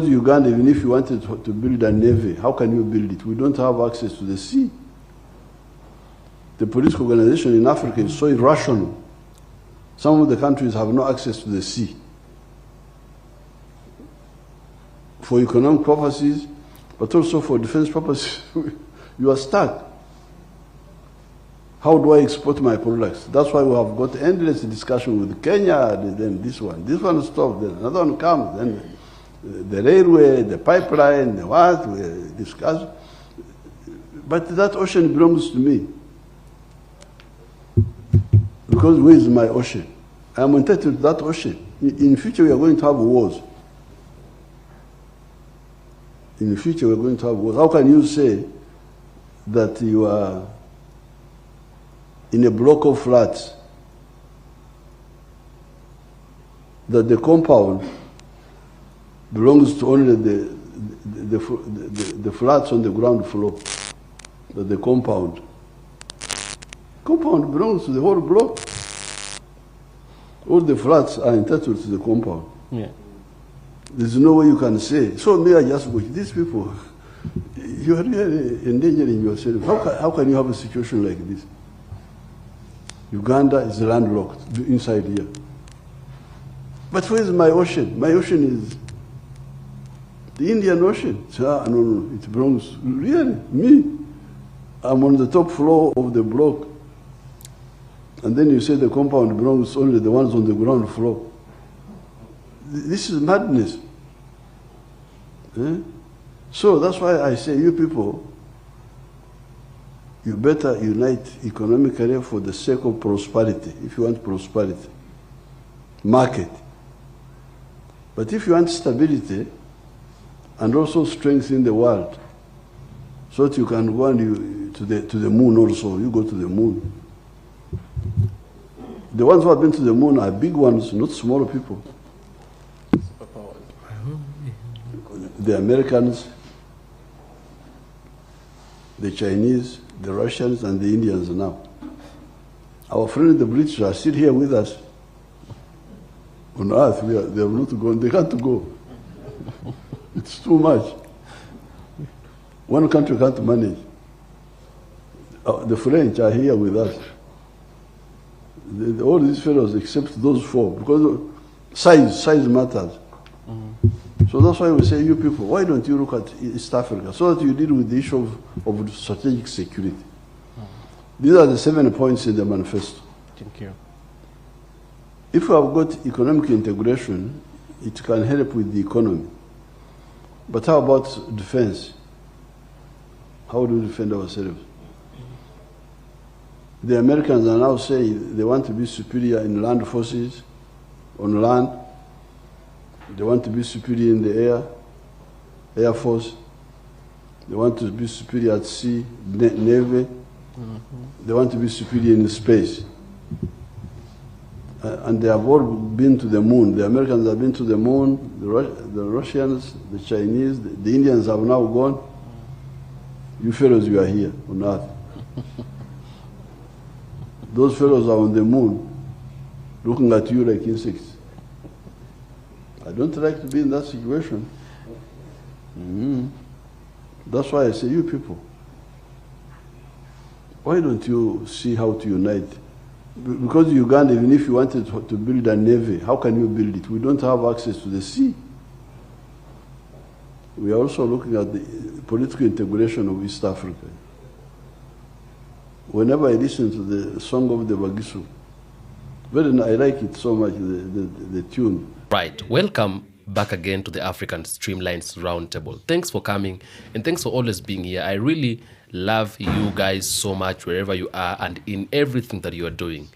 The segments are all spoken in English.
Uganda, even if you wanted to build a navy, how can you build it? We don't have access to the sea. The political organization in Africa is so irrational. Some of the countries have no access to the sea. For economic purposes, but also for defense purposes, you are stuck. How do I export my products? That's why we have got endless discussion with Kenya, then this one stops, then another one comes, then the railway, the pipeline, the what, we discuss. But that ocean belongs to me. Because where is my ocean? I am entitled to that ocean. In future, we are going to have wars. In the future, we're going to have wars. How can you say that you are in a block of flats, that the compound belongs to only the flats on the ground floor, that the compound belongs to the whole block. All the flats are entitled to the compound. Yeah. There's no way you can say. So may I just watch these people? You are really endangering yourself. How can you have a situation like this? Uganda is landlocked inside here. But where is my ocean? My ocean is the Indian Ocean. So, no, it belongs, really, me. I'm on the top floor of the block. And then you say the compound belongs only the ones on the ground floor. This is madness. Eh? So that's why I say, you people, you better unite economically for the sake of prosperity, if you want prosperity. Market. But if you want stability, and also strengthen the world, so that you can go and to the moon also, you go to the moon. The ones who have been to the moon are big ones, not small people. The Americans, the Chinese, the Russians, and the Indians now. Our friends, the British, are still here with us. On Earth, they have not gone. They can't go. It's too much. One country can't manage. The French are here with us. All these fellows, except those four, because size matters. So that's why we say, you people, why don't you look at East Africa so that you deal with the issue of strategic security? These are the 7 points in the manifesto. Thank you. If we have got economic integration, it can help with the economy. But how about defense? How do we defend ourselves? The Americans are now saying they want to be superior in land forces, on land. They want to be superior in the air force. They want to be superior at sea, navy. They want to be superior in space. And they have all been to the moon. The Americans have been to the moon, the Russians, the Chinese, the Indians have now gone. You fellows, you are here on Earth. Those fellows are on the moon, looking at you like insects. I don't like to be in that situation. That's why I say, you people, why don't you see how to unite? Because Uganda, even if you wanted to build a navy, how can you build it? We don't have access to the sea. We are also looking at the political integration of East Africa. Whenever I listen to the song of the Bagisu, I like it so much, the tune. Right, welcome back again to the African Streamlines Roundtable. Thanks for coming and thanks for always being here. I really love you guys so much wherever you are and in everything that you are doing.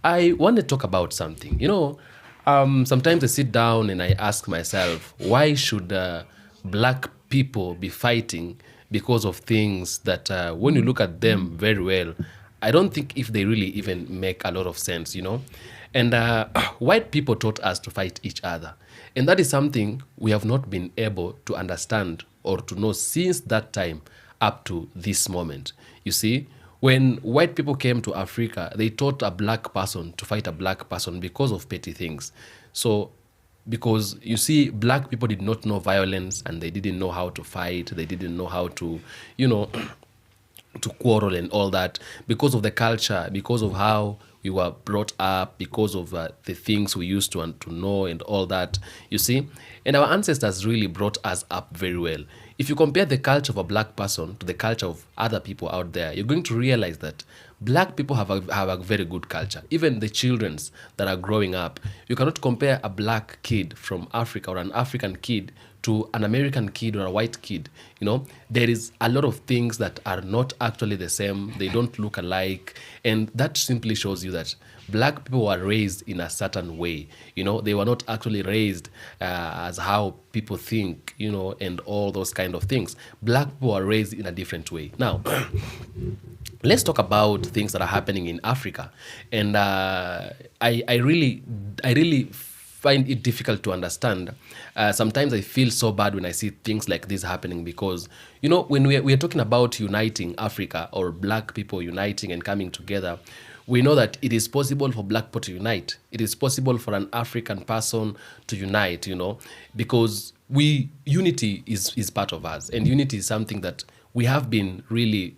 I want to talk about something. You know, sometimes I sit down and I ask myself, why should black people be fighting because of things that when you look at them very well, I don't think if they really even make a lot of sense, you know. And white people taught us to fight each other. And that is something we have not been able to understand or to know since that time up to this moment. You see, when white people came to Africa, they taught a black person to fight a black person because of petty things. So because you see, black people did not know violence, and they didn't know how to fight. They didn't know how to, you know, to quarrel and all that, because of the culture, because of how we were brought up, because of the things we used to know and all that, you see. And our ancestors really brought us up very well. If you compare the culture of a black person to the culture of other people out there, you're going to realize that black people have a very good culture. Even the childrens that are growing up, you cannot compare a black kid from Africa or an African kid to an American kid or a white kid. You know, there is a lot of things that are not actually the same. They don't look alike. And that simply shows you that black people were raised in a certain way. You know, they were not actually raised as how people think, you know, and all those kind of things. Black people were raised in a different way. Now, let's talk about things that are happening in Africa. And I really find it difficult to understand. Sometimes I feel so bad when I see things like this happening, because, you know, when we are talking about uniting Africa, or black people uniting and coming together, we know that it is possible for black people to unite. It is possible for an African person to unite, you know, because unity is part of us, and unity is something that we have been really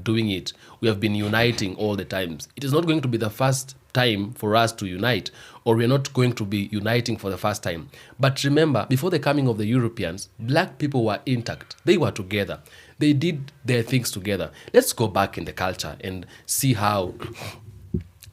doing it. We have been uniting all the times. It is not going to be the first time for us to unite, or we're not going to be uniting for the first time. But remember, before the coming of the Europeans, black people were intact. They were together. They did their things together. Let's go back in the culture and see how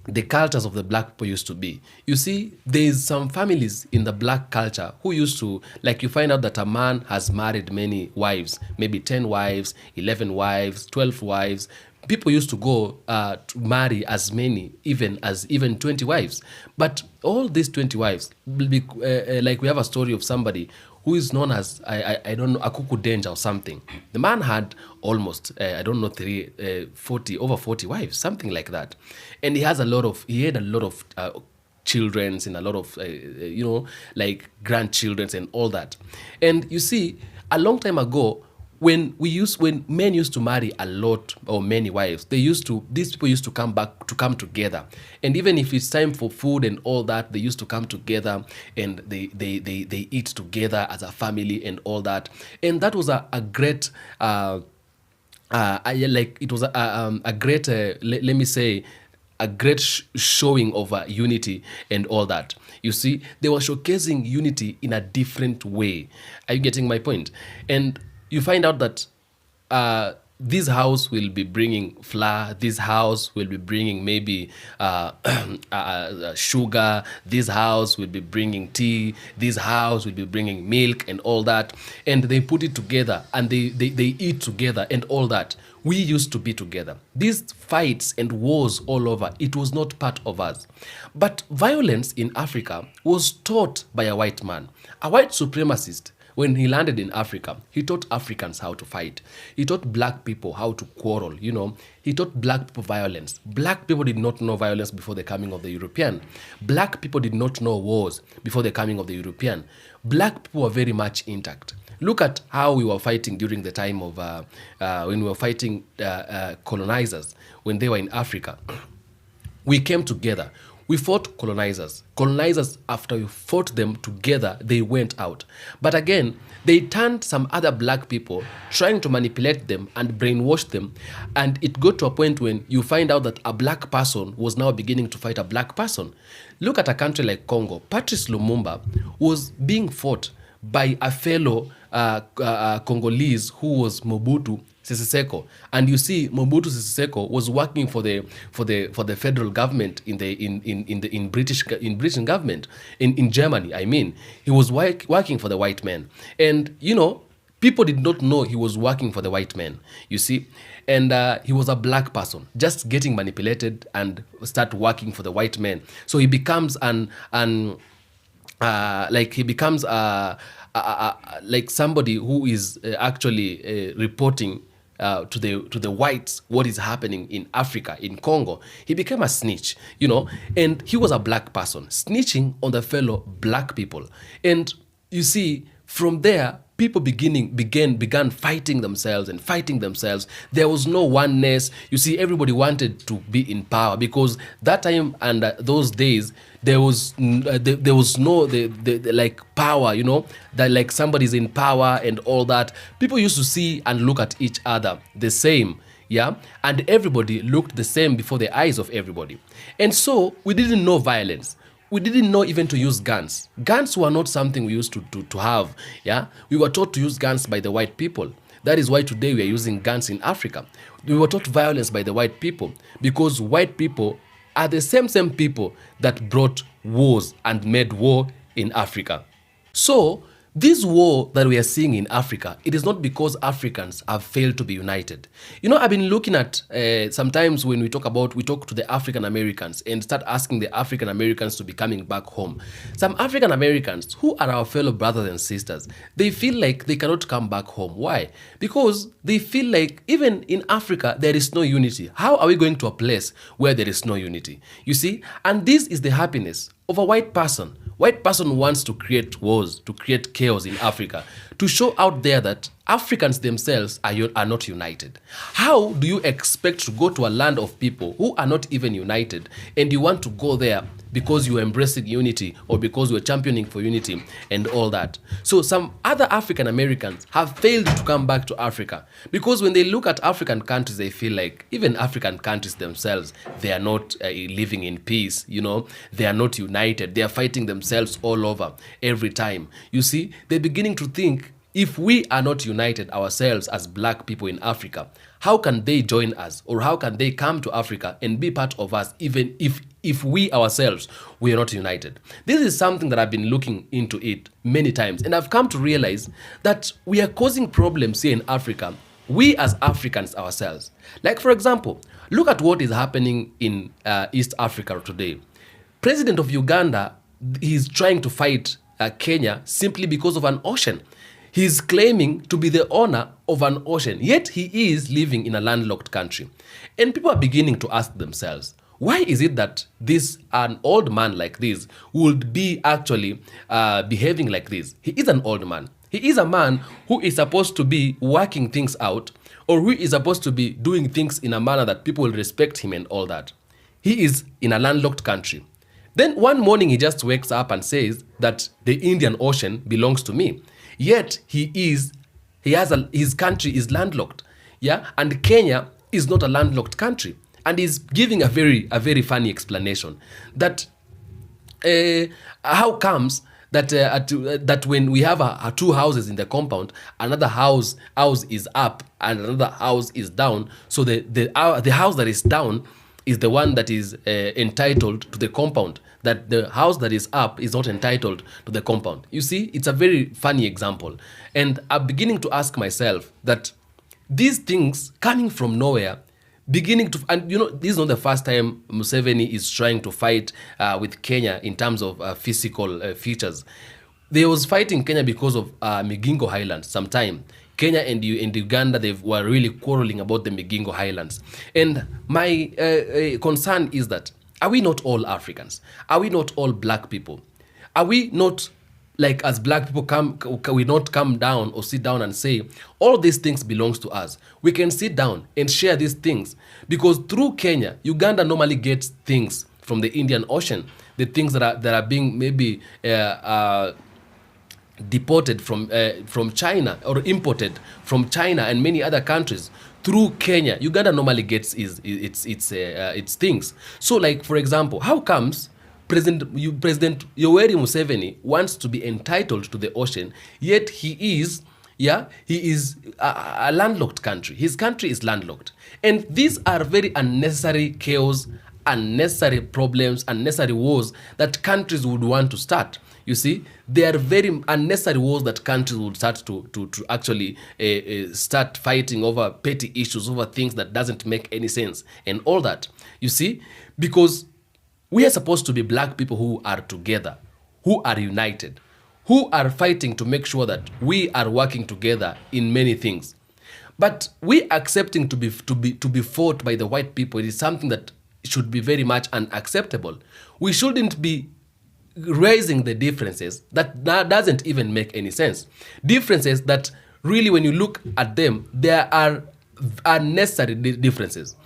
the cultures of the black people used to be. You see, there's some families in the black culture who used to, like, you find out that a man has married many wives, maybe 10 wives, 11 wives, 12 wives. People used to go to marry as many, even 20 wives. But all these 20 wives will be, like, we have a story of somebody who is known as, I don't know, Akuku Danger or something. The man had almost, I don't know, over 40 wives, something like that. And he had a lot of children and a lot of, you know, like grandchildren and all that. And you see, a long time ago, when men used to marry a lot or many wives, these people used to come together. And even if it's time for food and all that, they used to come together, and they eat together as a family and all that. And that was a great, it was a great, let me say, a great showing of unity and all that. You see, they were showcasing unity in a different way. Are you getting my point? And you find out that this house will be bringing flour, this house will be bringing maybe sugar, this house will be bringing tea, this house will be bringing milk and all that. And they put it together, and they eat together and all that. We used to be together. These fights and wars all over, it was not part of us. But violence in Africa was taught by a white man, a white supremacist. When he landed in Africa, he taught Africans how to fight. He taught black people how to quarrel, you know. He taught black people violence. Black people did not know violence before the coming of the European. Black people did not know wars before the coming of the European. Black people were very much intact. Look at how we were fighting during the time of, when we were fighting colonizers, when they were in Africa. We came together. We fought colonizers. Colonizers, after we fought them together, they went out. But again, they turned some other black people, trying to manipulate them and brainwash them. And it got to a point when you find out that a black person was now beginning to fight a black person. Look at a country like Congo. Patrice Lumumba was being fought by a fellow Congolese who was Mobutu Sese Seko. And you see, Mobutu Sese Seko was working for the federal government in British government in Germany. I mean, he was working for the white man, and you know, people did not know he was working for the white man. You see, and he was a black person just getting manipulated and start working for the white man. So he becomes like somebody who is actually reporting to the whites what is happening in Africa, in Congo. He became a snitch, you know, and he was a black person snitching on the fellow black people. And you see, from there, people began fighting themselves and fighting themselves. There was no oneness. You see, everybody wanted to be in power, because that time and those days there was no like power, you know, that like somebody's in power and all that. People used to see and look at each other the same. Yeah, and everybody looked the same before the eyes of everybody. And so we didn't know violence. We didn't know even to use guns. Guns were not something we used to have. Yeah, we were taught to use guns by the white people. That is why today we are using guns in Africa. We were taught violence by the white people, because white people are the same people that brought wars and made war in Africa. So this war that we are seeing in Africa, it is not because Africans have failed to be united. You know, I've been looking at, sometimes when we talk to the African Americans and start asking the African Americans to be coming back home. Some African Americans who are our fellow brothers and sisters, they feel like they cannot come back home. Why? Because they feel like even in Africa, there is no unity. How are we going to a place where there is no unity? You see, and this is the happiness of a white person. White person wants to create wars, to create chaos in Africa, to show out there that Africans themselves are not united. How do you expect to go to a land of people who are not even united, and you want to go there because you are embracing unity or because you are championing for unity and all that? So some other African Americans have failed to come back to Africa, because when they look at African countries, they feel like even African countries themselves, they are not living in peace, you know, they are not united, they are fighting themselves all over every time. You see, they're beginning to think, if we are not united ourselves as black people in Africa, how can they join us, or how can they come to Africa and be part of us, even if we ourselves, we are not united? This is something that I've been looking into it many times, and I've come to realize that we are causing problems here in Africa, we as Africans ourselves. Like, for example, look at what is happening in East Africa today. President of Uganda, he's trying to fight Kenya simply because of an ocean. He's claiming to be the owner of an ocean, yet he is living in a landlocked country. And people are beginning to ask themselves, why is it that an old man like this would be actually behaving like this? He is an old man. He is a man who is supposed to be working things out, or who is supposed to be doing things in a manner that people will respect him and all that. He is in a landlocked country. Then one morning he just wakes up and says that the Indian Ocean belongs to me. Yet his country is landlocked, yeah, and Kenya is not a landlocked country, and he's giving a very funny explanation that how comes that that when we have two houses in the compound, another house is up and another house is down, so the house that is down is the one that is entitled to the compound, that the house that is up is not entitled to the compound. You see, it's a very funny example. And I'm beginning to ask myself that these things coming from nowhere, and you know, this is not the first time Museveni is trying to fight with Kenya in terms of physical features. They was fighting Kenya because of Migingo Highlands sometime. Kenya and Uganda, they were really quarreling about the Migingo Highlands. And my concern is that, are we not all Africans? Are we not all black people? Are we not, like, as black people, can we not come down or sit down and say, all these things belongs to us? We can sit down and share these things, because through Kenya, Uganda normally gets things from the Indian Ocean, the things that are being maybe deported from China or imported from China and many other countries through Kenya. Uganda normally gets its things. So, like, for example, how comes President Yoweri Museveni wants to be entitled to the ocean, yet he is a landlocked country. His country is landlocked. And these are very unnecessary chaos, unnecessary problems, unnecessary wars that countries would want to start. You see, they are very unnecessary wars that countries would start to actually start fighting over petty issues, over things that doesn't make any sense and all that. You see, because we are supposed to be black people who are together, who are united, who are fighting to make sure that we are working together in many things. But we accepting to be fought by the white people, it is something that should be very much unacceptable. We shouldn't be raising the differences that doesn't even make any sense. Differences that really, when you look at them, there are unnecessary differences.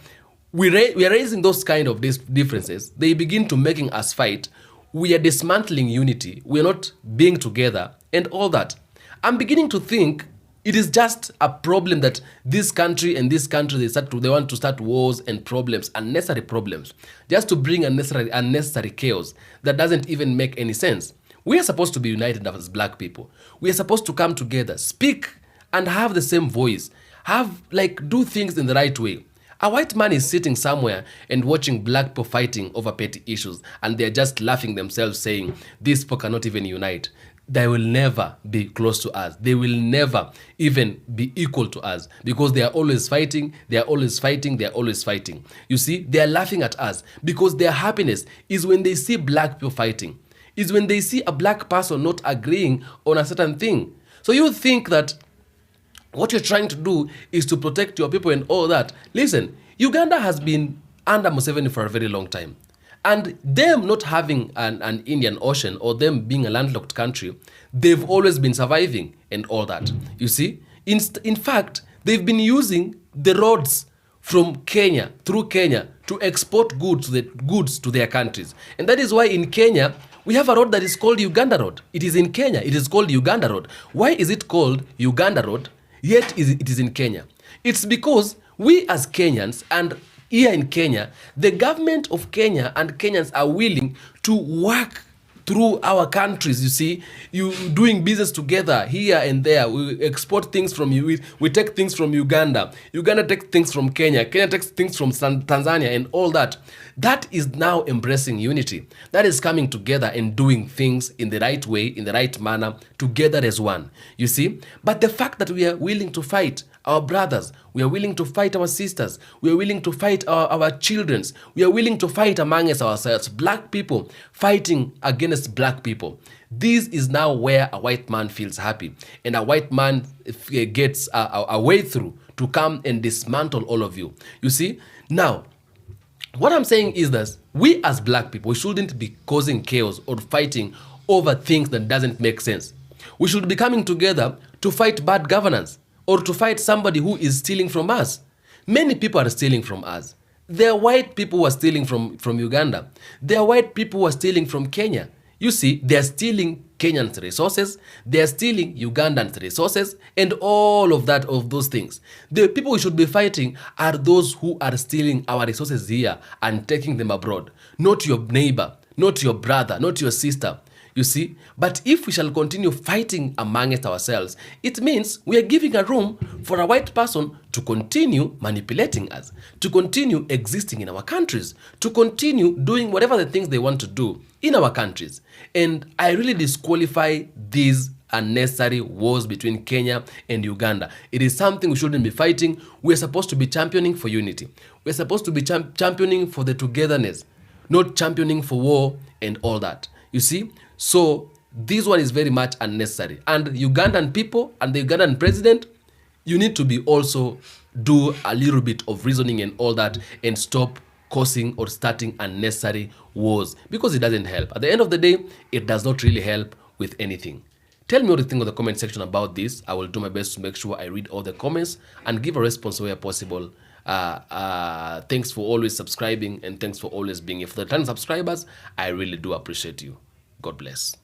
We are raising those kind of differences. They begin to making us fight. We are dismantling unity. We are not being together and all that. I'm beginning to think it is just a problem that this country and this country, they want to start wars and problems, unnecessary problems, just to bring unnecessary chaos that doesn't even make any sense. We are supposed to be united as black people. We are supposed to come together, speak and have the same voice, do things in the right way. A white man is sitting somewhere and watching black people fighting over petty issues, and they're just laughing themselves, saying, these people cannot even unite. They will never be close to us. They will never even be equal to us, because they are always fighting, they are always fighting, they are always fighting. You see, they are laughing at us because their happiness is when they see black people fighting, is when they see a black person not agreeing on a certain thing. So you think that what you're trying to do is to protect your people and all that. Listen, Uganda has been under Museveni for a very long time. And them not having an Indian Ocean, or them being a landlocked country, they've always been surviving and all that. You see? In fact, they've been using the roads from Kenya, through Kenya, to export goods to their countries. And that is why in Kenya, we have a road that is called Uganda Road. It is in Kenya. It is called Uganda Road. Why is it called Uganda Road, yet it is in Kenya? It's because we as Kenyans, and here in Kenya, the government of Kenya and Kenyans are willing to work through our countries. You see, you doing business together here and there. We export things from you. We take things from Uganda. Uganda takes things from Kenya. Kenya takes things from Tanzania and all that. That is now embracing unity. That is coming together and doing things in the right way, in the right manner, together as one. You see? But the fact that we are willing to fight our brothers, we are willing to fight our sisters, we are willing to fight our children, we are willing to fight amongst ourselves, black people fighting against black people. This is now where a white man feels happy, and a white man gets a way through to come and dismantle all of you. You see? Now, what I'm saying is that we as black people, we shouldn't be causing chaos or fighting over things that doesn't make sense. We should be coming together to fight bad governance, or to fight somebody who is stealing from us. Many people are stealing from us. There are white people who are stealing from Uganda. There are white people who are stealing from Kenya. You see, they are stealing Kenyans' resources, they are stealing Ugandans' resources, and all of those things. The people we should be fighting are those who are stealing our resources here and taking them abroad. Not your neighbor, not your brother, not your sister. You see? But if we shall continue fighting amongst ourselves, it means we are giving a room for a white person to continue manipulating us, to continue existing in our countries, to continue doing whatever the things they want to do in our countries. And I really disqualify these unnecessary wars between Kenya and Uganda. It is something we shouldn't be fighting. We're supposed to be championing for unity. We're supposed to be championing for the togetherness, not championing for war and all that. You see? So this one is very much unnecessary. And Ugandan people and the Ugandan president, you need to be also do a little bit of reasoning and all that, and stop causing or starting unnecessary wars, because it doesn't help. At the end of the day, it does not really help with anything. Tell me what you think in the comment section about this. I will do my best to make sure I read all the comments and give a response where possible. Thanks for always subscribing, and thanks for always being here. For the 10 subscribers, I really do appreciate you. God bless.